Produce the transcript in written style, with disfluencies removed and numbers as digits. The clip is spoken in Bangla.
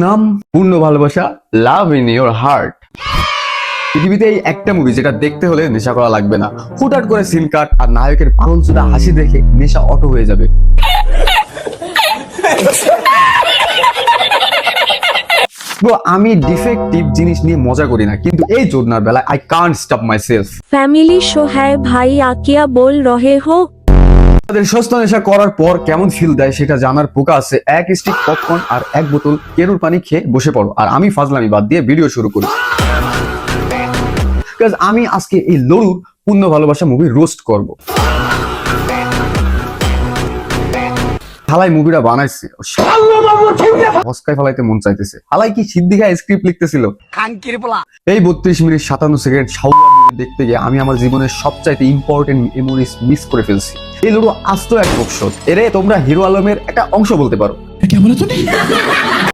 নাম পূর্ণ ভালোবাসা, লাভ ইন ইওর হার্ট। পৃথিবীতে এই একটা মুভি যেটা দেখতে হলে নেশা করা লাগবে না। হুটহাট করে সিন কাট আর নায়কের পাগলচোদা হাসি দেখে নেশা অটো হয়ে যাবে। আমি ডিফেক্টিভ জিনিস নিয়ে মজা করি না, কিন্তু এই জোরনার বেলায় I can't stop my self. Family show है भाई, आकिया बोल रहे हो। তাদের সস্তা নেশা করার পর কেমন ফিল দেয় সেটা জানার পোকা আছে। এক স্টিক পপকর্ন আর এক বোতল কেরুর পানি খেয়ে বসে পড়ো, আর আমি ফাজলামি বাদ দিয়ে ভিডিও শুরু করি। আমি আজকে এই লড়ুর পূর্ণ ভালোবাসা মুভি রোস্ট করব। হালাই মুভিটা বানাইছে, হসকায় ফেলাইতে মন চাইতেছে। হালাই কি সিদ্দিকায় স্ক্রিপ্ট লিখতেছিল? এই 32 মিনিট 57 সেকেন্ড শাওয়া মুভি দেখতে গিয়ে আমি আমার জীবনের সবচাইতে ইম্পর্টেন্ট মেমোরিজ মিস করে ফেলছি। এই লড়ু আস্ত এক বকশোস। এরে তোমরা হিরো আলমের একটা অংশ বলতে পারো।